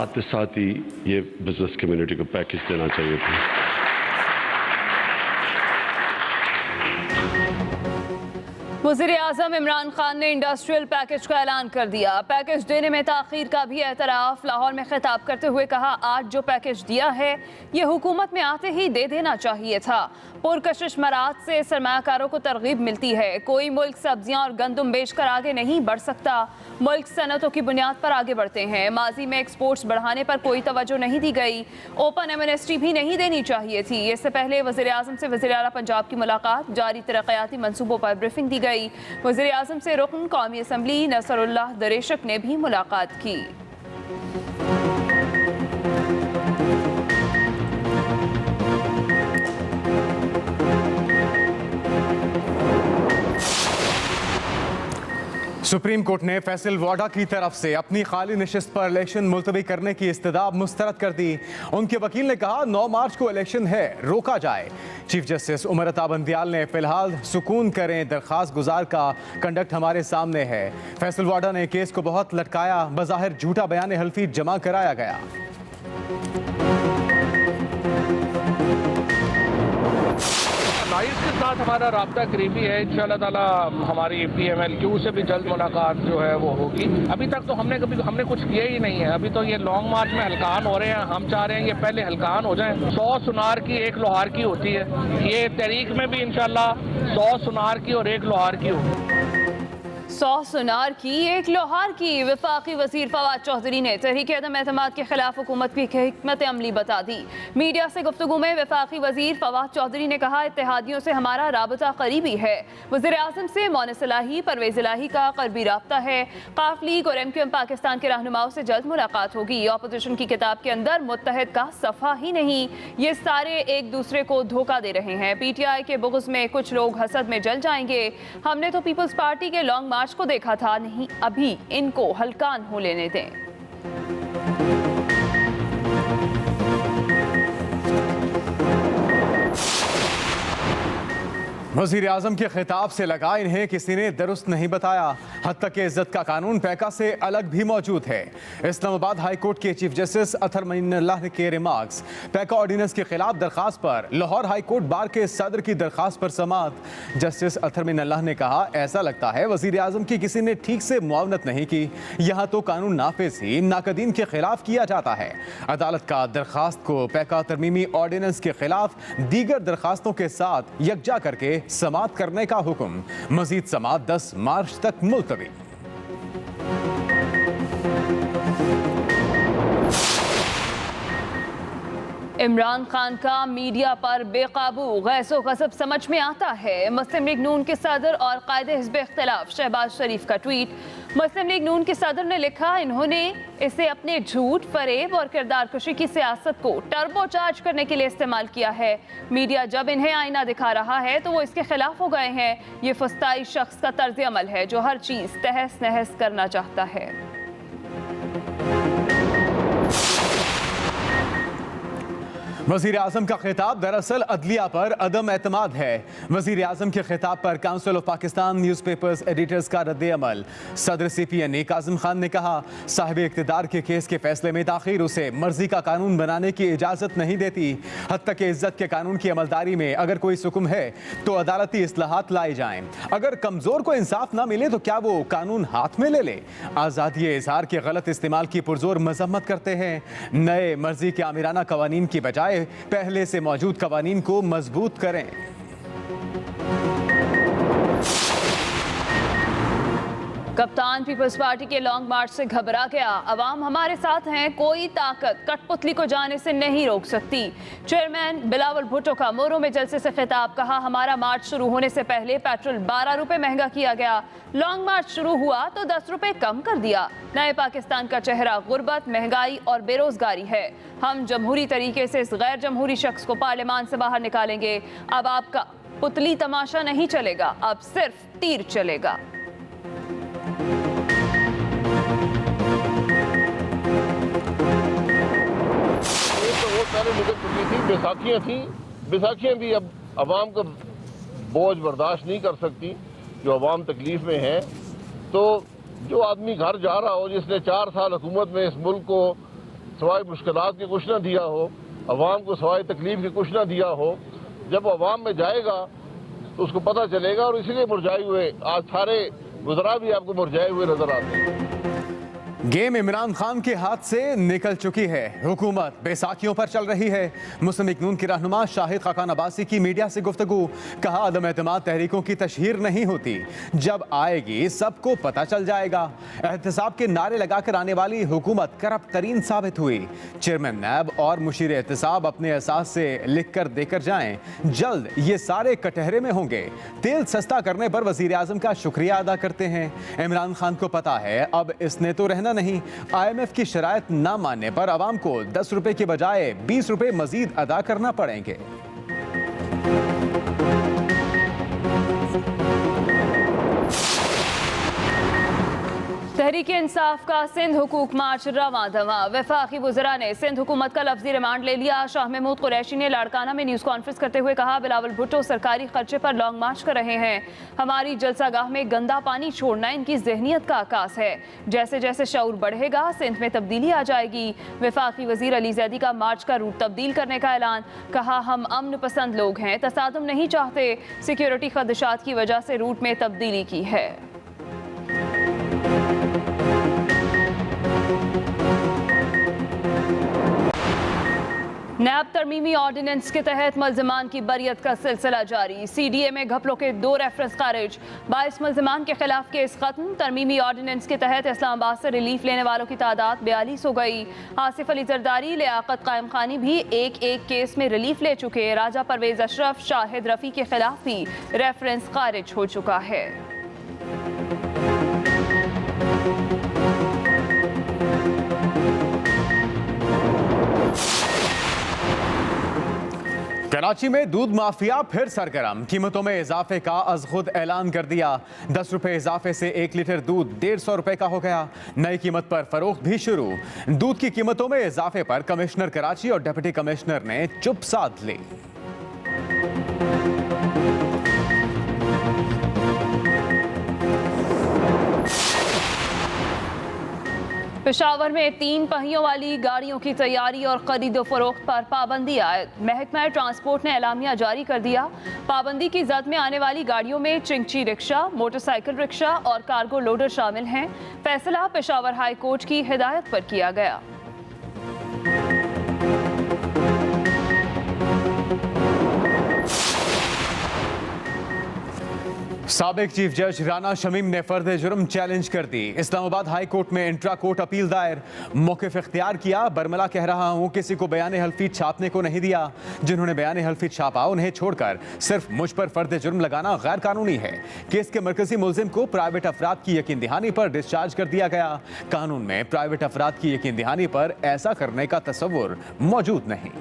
आते साथ ही ये बिजनेस कम्युनिटी को पैकेज देना चाहिए था। वज़ीर आज़म इमरान खान ने इंडस्ट्रियल पैकेज का ऐलान कर दिया। पैकेज देने में ताख़ीर का भी एतराफ़। लाहौर में खिताब करते हुए कहा, आज जो पैकेज दिया है ये हुकूमत में आते ही दे देना चाहिए था। पुरकशिश मराहत से सरमायाकारों को तरगीब मिलती है। कोई मुल्क सब्जियां और गंदम बेचकर आगे नहीं बढ़ सकता। मुल्क सनतों की बुनियाद पर आगे बढ़ते हैं। माजी में एक्सपोर्ट्स बढ़ाने पर कोई तवज्जो नहीं दी गई। ओपन एमनेस्टी भी नहीं देनी चाहिए थी। इससे पहले वज़ीर आज़म से वज़ीर आला पंजाब की मुलाकात, जारी तरक्याती मंसूबों पर ब्रीफिंग दी गई। वज़ीर आज़म से रुकन कौमी असम्बली नसरुल्लाह दरेशक ने भी मुलाकात की। सुप्रीम कोर्ट ने फैसल वाडा की तरफ से अपनी खाली नशिस्त पर इलेक्शन मुलतवी करने की इस्तदाब मुस्तरद कर दी। उनके वकील ने कहा 9 मार्च को इलेक्शन है, रोका जाए। चीफ जस्टिस उमर अता बंदियाल ने फिलहाल सुकून करें, दरख्वास्त गुजार का कंडक्ट हमारे सामने है। फैसल वाडा ने केस को बहुत लटकाया, बज़ाहिर झूठा बयान हल्फी जमा कराया गया। लाइफ के साथ हमारा राब्ता करीबी है। इंशाअल्लाह ताला हमारी PMLQ से भी जल्द मुलाकात जो है वो होगी। अभी तक तो हमने कुछ किया ही नहीं है। अभी तो ये लॉन्ग मार्च में हल्कान हो रहे हैं। हम चाह रहे हैं ये पहले हल्कान हो जाएं। 100 सुनार की 1 लोहार की होती है। ये तहरीक में भी इंशाअल्लाह 100 सुनार की और 1 लोहार की होगी। 100 सुनार की 1 लोहार की। वफाकी वजीर फवाद चौधरी ने तहरीक अदम एतमाद के खिलाफ हुकूमत की हिकमत अमली बता दी। मीडिया से गुफ्तगू में वफाकी वजीर फवाद चौधरी ने कहा, इत्तेहादियों से हमारा राबता करीबी है। वज़ीर आज़म से मौनिस इलाही, परवेज़ इलाही का क़रबी राब्ता है। काफ लीग और MQM पाकिस्तान के रहनुमाओं से जल्द मुलाकात होगी। अपोजिशन की किताब के अंदर मुत्तहिद का सफ़ा ही नहीं, ये सारे एक दूसरे को धोखा दे रहे हैं। PTI के बुग़्ज़ में कुछ लोग हसद में जल जाएंगे। हमने तो पीपल्स पार्टी के लॉन्ग मार्च को देखा था, नहीं अभी इनको हल्कान हो लेने दें। वज़ीर आज़म के खिताब से लगा, इन्हें किसी ने दुरुस्त नहीं बताया। हद तक के इज्जत का कानून पैका से अलग भी मौजूद है। इस्लामाबाद हाई कोर्ट के चीफ जस्टिस अतर मीनल्लाह के रिमार्क्स। पैका ऑर्डिनेंस के खिलाफ दरखास्त पर लाहौर हाई कोर्ट बार के सदर की दरखास्त पर समाअत। जस्टिस अतर मीनल्लाह ने कहा, ऐसा लगता है वज़ीर आज़म की किसी ने ठीक से मुआवनत नहीं की। यहाँ तो कानून नाफिज ही नाकदीन के खिलाफ किया जाता है। अदालत का दरखास्त को पैका तरमीमी ऑर्डिनेंस के खिलाफ दीगर दरखास्तों के साथ यकजा करके समाअत करने का हुक्म। मजीद समाअत 10 मार्च तक मुलतवी। इमरान खान का मीडिया पर बेकाबू गैसो गजब समझ में आता है। मुस्लिम लीग नून के सदर और कायदे हिज़्ब इख्तिलाफ शहबाज शरीफ का ट्वीट। मुस्लिम लीग नून के सदर ने लिखा, इन्होंने इसे अपने झूठ, फरेब और किरदार कुशी की सियासत को टर्बो चार्ज करने के लिए इस्तेमाल किया है। मीडिया जब इन्हें आईना दिखा रहा है तो वो इसके खिलाफ हो गए हैं। ये फस्ताई शख्स का तर्ज अमल है जो हर चीज़ तहस नहस करना चाहता है। वज़ीर आज़म का खिताब दरअसल अदलिया पर अदम एतमाद है। वज़ीर आज़म के खिताब पर council of Pakistan newspapers editors का रद्द अमल। सदर CPN काज़िम खान ने कहा, साहिब इक़्तिदार के केस के फैसले में ताख़ीर उसे मर्जी का कानून बनाने की इजाज़त नहीं देती। हद तक के इज्जत के कानून की अमलदारी में अगर कोई सुकुम है तो अदालती इस्लाहात लाए जाएँ। अगर कमज़ोर को इंसाफ ना मिले तो क्या वो कानून हाथ में ले ले? आज़ादी इज़हार के गलत इस्तेमाल की पुरजोर मजम्मत करते हैं। नए मर्जी के आमिराना कवानीन की बजाय पहले से मौजूद कवानीन को मजबूत करें। कप्तान पीपल्स पार्टी के लॉन्ग मार्च से घबरा गया। अवाम हमारे साथ हैं, कोई ताकत कठपुतली को जाने से नहीं रोक सकती। चेयरमैन बिलावल भुट्टो का मोरो में जलसे से खिताब। कहा, हमारा मार्च शुरू होने से पहले पेट्रोल 12 रुपए महंगा किया गया। लॉन्ग मार्च शुरू हुआ तो 10 रुपए कम कर दिया। नए पाकिस्तान का चेहरा गुर्बत, महंगाई और बेरोजगारी है। हम जमहूरी तरीके से इस गैर जमहूरी शख्स को पार्लियामान से बाहर निकालेंगे। अब आपका पुतली तमाशा नहीं चलेगा, अब सिर्फ तीर चलेगा। सारे निकल चुकी थी, बैसाखियाँ थी। बैसाखियाँ भी अब अवाम का बोझ बर्दाश्त नहीं कर सकती, जो अवाम तकलीफ में है। तो जो आदमी घर जा रहा हो, जिसने 4 साल हुकूमत में इस मुल्क को सवाए मुश्किलात के कुछ ना दिया हो, अवाम को सवाए तकलीफ के कुछ ना दिया हो। जब अवाम में जाएगा तो उसको पता चलेगा, और इसीलिए मुरझाए हुए आज सारे वज़रा भी आपको मुरझाए हुए नजर आते हैं। गेम इमरान खान के हाथ से निकल चुकी है। हुकूमत बैसाखियों पर चल रही है। मुस्लिम लीग नून के रहनुमा शाहिद खाकान अब्बासी की मीडिया से गुफ्तगू। कहा, अदम एतमाद तहरीकों की तशहीर नहीं होती, जब आएगी सबको पता चल जाएगा। एहतसाब के नारे लगाकर आने वाली हुकूमत करप्ट तरीन साबित हुई। चेयरमैन नैब और मुशीर एहतसाब अपने एहसास से लिख कर देकर जाएं, जल्द ये सारे कटहरे में होंगे। तेल सस्ता करने पर वजीर आजम का शुक्रिया अदा करते हैं। इमरान खान को पता है अब इसने तो रहना नहीं। IMF की शराइत ना मानने पर आवाम को 10 रुपए के बजाय 20 रुपए मजीद अदा करना पड़ेंगे। तहरीक इंसाफ का सिंध हुकूक मार्च रवां दवा। वफाकी वज़रा ने सिंध हुकूमत का लफ्जी रिमांड ले लिया। शाह महमूद कुरैशी ने लाड़काना में न्यूज़ कॉन्फ्रेंस करते हुए कहा, बिलावल भुट्टो सरकारी खर्चे पर लॉन्ग मार्च कर रहे हैं। हमारी जलसागाह में गंदा पानी छोड़ना इनकी जहनीत का आकाश है। जैसे जैसे शऊर बढ़ेगा सिंध में तब्दीली आ जाएगी। वफाकी वजीर अली जैदी का मार्च का रूट तब्दील करने का ऐलान। कहा, हम अमन पसंद लोग हैं, तसादुम नहीं चाहते। सिक्योरिटी खदशात की वजह से रूट में तब्दीली की है। नैब तरमीमी ऑर्डिनेंस के तहत मुल्ज़िमान की बरियत का सिलसिला जारी। CDA में घपलों के 2 रेफरेंस खारिज। 22 मुल्ज़िमान के खिलाफ केस खत्म। तरमीमी ऑर्डिनेंस के तहत इस्लामाबाद से रिलीफ लेने वालों की तादाद 42 हो गई। आसिफ अली जरदारी, लियाकत कायम खानी भी एक केस में रिलीफ ले चुके। राजा परवेज अशरफ, शाहिद रफ़ी के खिलाफ भी रेफरेंस खारिज हो चुका है। कराची में दूध माफिया फिर सरगर्म। कीमतों में इजाफे का अज खुद ऐलान कर दिया। 10 रुपए इजाफे से 1 लीटर दूध 150 रुपए का हो गया। नई कीमत पर फरोख्त भी शुरू। दूध की कीमतों में इजाफे पर कमिश्नर कराची और डिप्टी कमिश्नर ने चुप साध ली। पेशावर में 3 पहियों वाली गाड़ियों की तैयारी और खरीदो फरोख्त पर पाबंदी आयद। महकमा ट्रांसपोर्ट ने एलामिया जारी कर दिया। पाबंदी की जद में आने वाली गाड़ियों में चिंची रिक्शा, मोटरसाइकिल रिक्शा और कार्गो लोडर शामिल हैं। फैसला पेशावर हाई कोर्ट की हिदायत पर किया गया। साबिक चीफ जज राना शमीम ने फर्द जुर्म चैलेंज कर दी। इस्लामाबाद हाई कोर्ट में इंट्रा कोर्ट अपील दायर। मौक़िफ़ इख्तियार किया। बरमला कह रहा हूं, किसी को बयान हल्फी छापने को नहीं दिया। जिन्होंने बयान हल्फी छापा उन्हें छोड़कर सिर्फ मुझ पर फर्द जुर्म लगाना गैर कानूनी है। केस के मरकजी मुल्जिम को प्राइवेट अफराद की यकीन दहानी पर डिस्चार्ज कर दिया गया। कानून में प्राइवेट अफराद की यकीन दहानी पर ऐसा करने का तस्वुर मौजूद नहीं।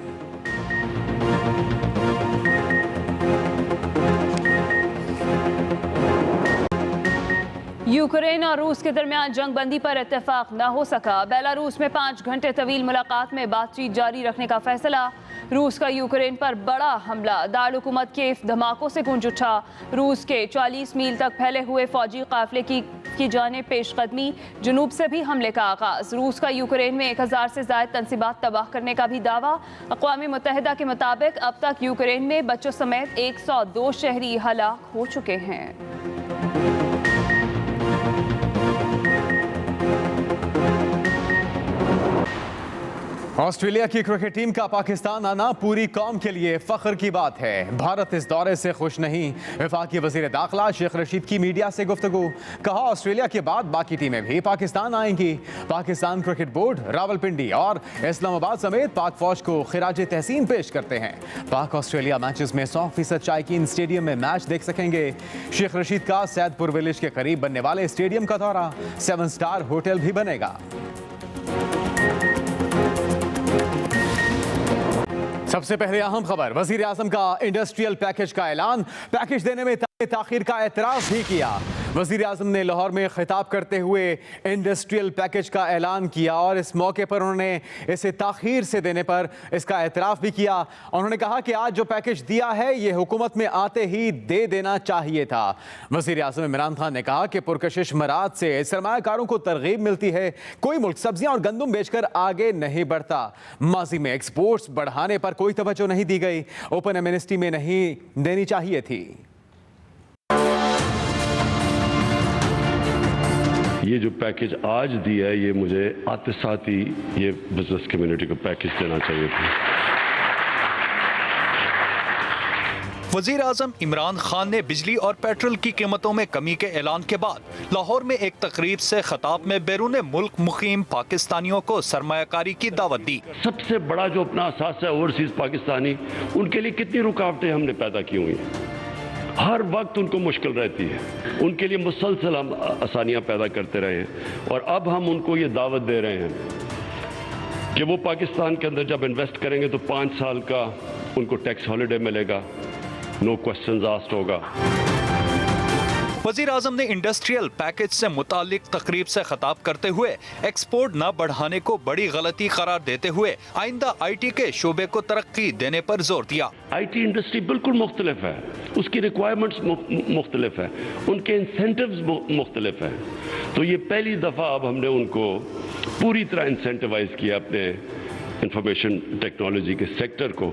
यूक्रेन और रूस के दरमियान जंग बंदी पर इत्तेफाक न हो सका। बेलारूस में 5 घंटे तवील मुलाकात में बातचीत जारी रखने का फैसला। रूस का यूक्रेन पर बड़ा हमला। दारुल-हुकूमत केफ धमाकों से गूंज उठा। रूस के 40 मील तक फैले हुए फौजी काफिले की जानिब पेशकदमी। जनूब से भी हमले का आगाज। रूस का यूक्रेन में 1000 से ज्यादा तनसीबात तबाह करने का भी दावा। अक़वाम मुत्तहिदा के मुताबिक अब तक यूक्रेन में बच्चों समेत 102 शहरी हलाक हो चुके हैं। ऑस्ट्रेलिया की क्रिकेट टीम का पाकिस्तान आना पूरी कौम के लिए फख्र की बात है। भारत इस दौरे से खुश नहीं। वफाकी वजीर दाखिला शेख रशीद की मीडिया से गुफ्तगू। कहा, ऑस्ट्रेलिया के बाद बाकी टीमें भी पाकिस्तान आएंगी। पाकिस्तान क्रिकेट बोर्ड रावलपिंडी और इस्लामाबाद समेत पाक फौज को खिराज तहसीन पेश करते हैं। पाक ऑस्ट्रेलिया मैचेस में 100% शायकीन स्टेडियम में मैच देख सकेंगे। शेख रशीद का सैदपुर विलेज के करीब बनने वाले स्टेडियम का दौरा। 7 स्टार होटल भी बनेगा। सबसे पहले अहम खबर, वजीर आजम का इंडस्ट्रियल पैकेज का ऐलान। पैकेज देने में ताखीर का एतराज भी किया। वज़ीर आज़म ने लाहौर में खिताब करते हुए इंडस्ट्रियल पैकेज का ऐलान किया और इस मौके पर उन्होंने इसे ताख़ीर से देने पर इसका एतराफ़ भी किया। उन्होंने कहा कि आज जो पैकेज दिया है ये हुकूमत में आते ही दे देना चाहिए था। वज़ीर आज़म इमरान खान ने कहा कि पुरकशिश मराद से सरमायाकारों को तरगीब मिलती है। कोई मुल्क सब्जियां और गंदुम बेचकर आगे नहीं बढ़ता। माजी में एक्सपोर्ट्स बढ़ाने पर कोई तवज्जो नहीं दी गई। ओपन एमनेस्टी में नहीं देनी चाहिए थी। ये जो पैकेज आज दिया है ये मुझे आते साथ ही ये बिजनेस कम्युनिटी को पैकेज देना चाहिए था। वज़ीर आज़म इमरान खान ने बिजली और पेट्रोल की कीमतों में कमी के ऐलान के बाद लाहौर में एक तकरीब से खिताब में बैरून मुल्क मुकीम पाकिस्तानियों को सरमायाकारी की दावत दी। सबसे बड़ा जो अपना असास है ओवरसीज पाकिस्तानी, उनके लिए कितनी रुकावटें हमने पैदा की हुई हैं। हर वक्त उनको मुश्किल रहती है, उनके लिए मुसलसल हम आसानियाँ पैदा करते रहे हैं और अब हम उनको ये दावत दे रहे हैं कि वो पाकिस्तान के अंदर जब इन्वेस्ट करेंगे तो 5 साल का उनको टैक्स हॉलिडे मिलेगा, नो क्वेश्चंस आस्क्ड होगा। वज़ीर आज़म ने इंडस्ट्रियल पैकेज से मुतालिक तकरीब से खिताब करते हुए एक्सपोर्ट न बढ़ाने को बड़ी गलती करार देते हुए आइंदा IT के शोबे को तरक्की देने पर जोर दिया। IT इंडस्ट्री बिल्कुल मुख्तलिफ है, उसकी रिक्वायरमेंट्स मुख्तलिफ है, उनके इंसेंटिव्स मुख्तलिफ हैं। तो ये पहली दफ़ा अब हमने उनको पूरी तरह इंसेंटिवाइज किया, अपने इंफॉर्मेशन टेक्नोलॉजी के सेक्टर को,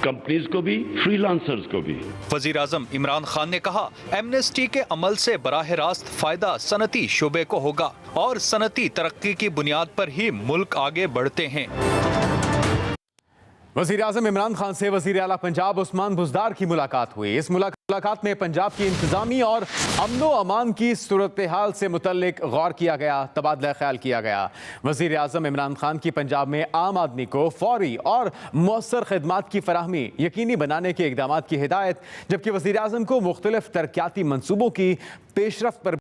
कंपनीज को भी, फ्रीलांसर्स को भी। वज़ीर आज़म इमरान खान ने कहा एमनेस्टी के अमल से बराह रास्त फायदा सनती शोबे को होगा और सनती तरक्की की बुनियाद पर ही मुल्क आगे बढ़ते हैं। वज़ीर आज़म इमरान खान से वज़ीर आला पंजाब उस्मान बुज़दार की मुलाकात हुई। इस मुलाकात में पंजाब की इंतज़ामी और अमनो अमान की सूरत हाल से मुतल्लिक गौर किया गया, तबादला ख्याल किया गया। वज़ीर आज़म इमरान खान की पंजाब में आम आदमी को फौरी और मौसर खदमात की फराहमी यकीनी बनाने के इक़दामात की हिदायत, जबकि वज़ीर आज़म को मुख्तलिफ तरक्याती मनसूबों की पेशरफ्त पर